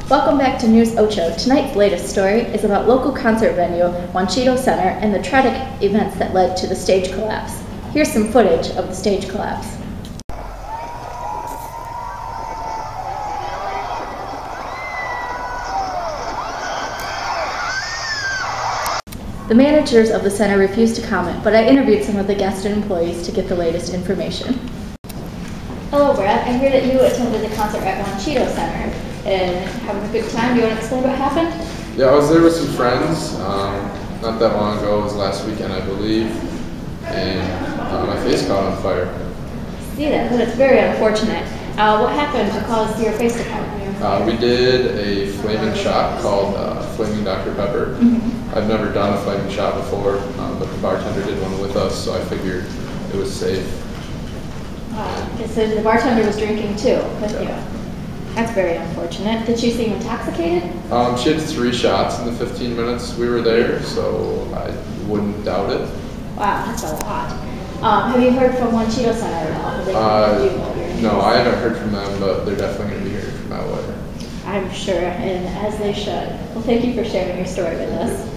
Welcome back to News Ocho. Tonight's latest story is about local concert venue Wanchito Center and the tragic events that led to the stage collapse. Here's some footage of the stage collapse. The managers of the center refused to comment, but I interviewed some of the guests and employees to get the latest information. Hello, Brad. I hear that you attended the concert at Wanchito Center and having a good time. Do you want to explain what happened? Yeah, I was there with some friends. Not that long ago, it was last weekend, I believe, and my face caught on fire. See that? That's very unfortunate. What happened to cause your face to catch on? We did a flaming shot called Flaming Dr. Pepper. I've never done a flaming shot before, but the bartender did one with us, so I figured it was safe. So the bartender was drinking too with you. That's very unfortunate. Did she seem intoxicated? She had 3 shots in the 15 minutes we were there, so I wouldn't doubt it. Wow, that's a lot. Have you heard from Wanchito Center at all? Have they contacted you? No, I haven't heard from them, but they're definitely going to be hearing from that later. I'm sure, and as they should. Well, thank you for sharing your story with us.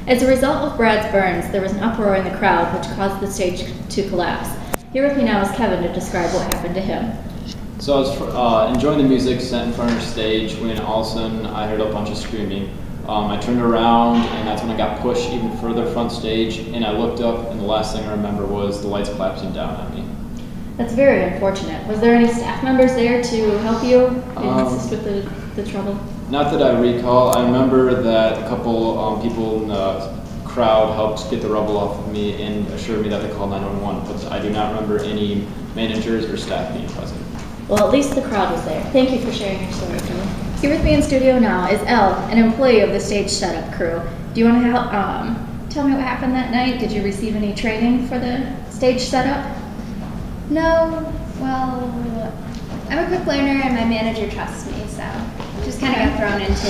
As a result of Brad's burns, there was an uproar in the crowd which caused the stage to collapse. Here with me now is Kevin to describe what happened to him. So I was enjoying the music set in front of the stage when all of a sudden I heard a bunch of screaming. I turned around and that's when I got pushed even further front stage, and I looked up and the last thing I remember was the lights collapsing down on me. That's very unfortunate. Was there any staff members there to help you and assist with the trouble? Not that I recall. I remember that a couple people in the crowd helped get the rubble off of me and assured me that they called 911, but I do not remember any managers or staff being present. Well, at least the crowd was there. Thank you for sharing your story, Kevin. Here with me in studio now is Elle, an employee of the stage setup crew. Do you want to help tell me what happened that night? Did you receive any training for the stage setup? No, well, I'm a quick learner and my manager trusts me, so just kind of got thrown into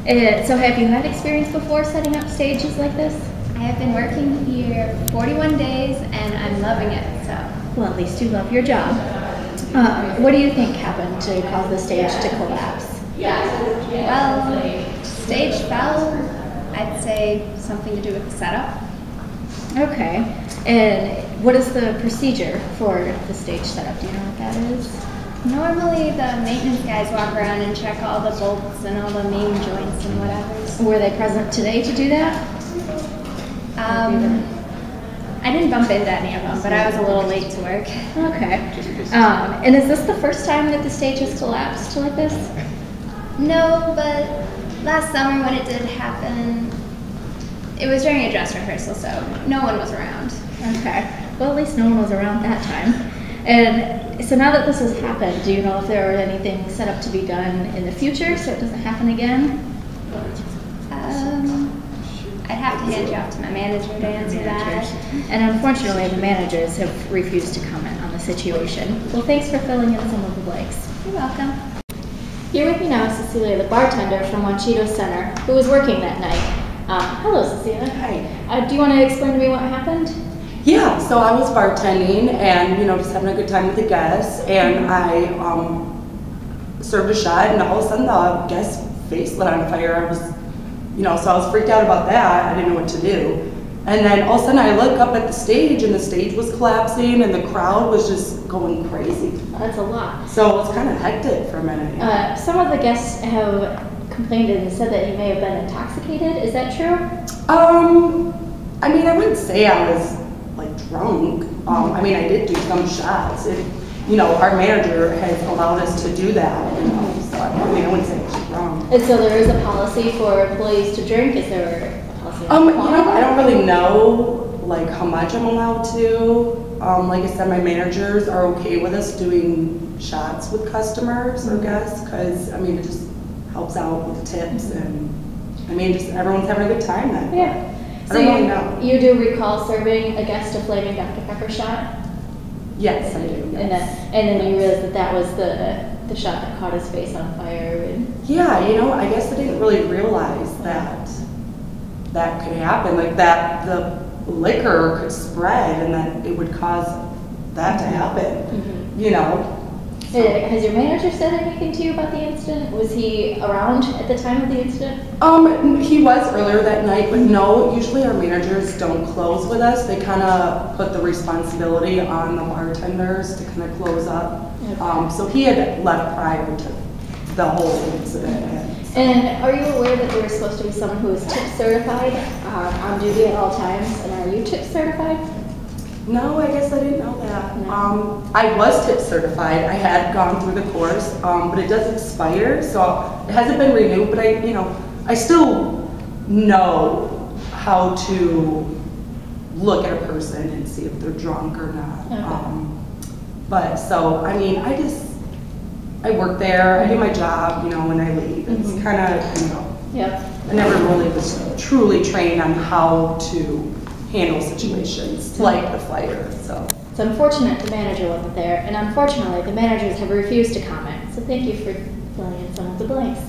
it. So have you had experience before setting up stages like this? I have been working here 41 days and I'm loving it, so. Well, at least you love your job. What do you think happened to cause the stage to collapse? Well, stage fell, I'd say something to do with the setup. Okay, and what is the procedure for the stage setup? Do you know what that is? Normally the maintenance guys walk around and check all the bolts and all the main joints and whatever. Were they present today to do that? I didn't bump into any of them, but I was a little late to work. Okay. And is this the first time that the stage has collapsed like this? No, but last summer when it did happen, it was during a dress rehearsal, so no one was around. Okay. Well, at least no one was around that time. And so now that this has happened, do you know if there are anything set up to be done in the future so it doesn't happen again? I'd have to hand you off to my manager to answer that. And unfortunately, the managers have refused to comment on the situation. Well, thanks for filling in some of the blanks. You're welcome. Here with me now is Cecilia, the bartender from Wanchito Center, who was working that night. Hello, Cecilia. Hi. Do you want to explain to me what happened? Yeah, so I was bartending and, just having a good time with the guests, and I served a shot, and all of a sudden the guest's face lit on fire. I was, so I was freaked out about that. I didn't know what to do. And then all of a sudden I look up at the stage, and the stage was collapsing, and the crowd was just going crazy. That's a lot. So it was kind of hectic for a minute. Yeah. Some of the guests have complained and said that you may have been intoxicated. Is that true? I wouldn't say I was drunk. I did do some shots. Our manager has allowed us to do that. So I wouldn't say I was drunk. And so there is a policy for employees to drink. Is there a policy? I don't really know how much I'm allowed to. Like I said, my managers are okay with us doing shots with customers or guests because it just helps out with the tips, and just everyone's having a good time then. Yeah. I don't really know. You do recall serving a guest a flaming Dr. Pepper shot? Yes, I do. Yes. And then you realized that was the shot that caught his face on fire. Yeah, I guess I didn't really realize that could happen, that the liquor could spread and that it would cause that to happen. Has your manager said anything to you about the incident? Was he around at the time of the incident? He was earlier that night, but no, usually our managers don't close with us. They kind of put the responsibility on the bartenders to kind of close up. Okay. So he had left prior to the whole incident. And are you aware that there was supposed to be someone who was tip certified on duty at all times? And are you tip certified? No, I guess I didn't know that. No. I was tip certified. I had gone through the course, but it does expire, so it hasn't been renewed. But I still know how to look at a person and see if they're drunk or not. Okay. But so I mean, I work there. I do my job, when I leave. It's kind of, Yep. I never really was truly trained on how to handle situations like the fire. So It's unfortunate the manager wasn't there, and unfortunately the managers have refused to comment. So thank you for filling in some of the blanks.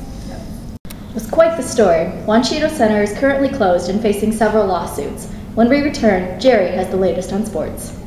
It was quite the story. Wanchito Center is currently closed and facing several lawsuits. When we return, Jerry has the latest on sports.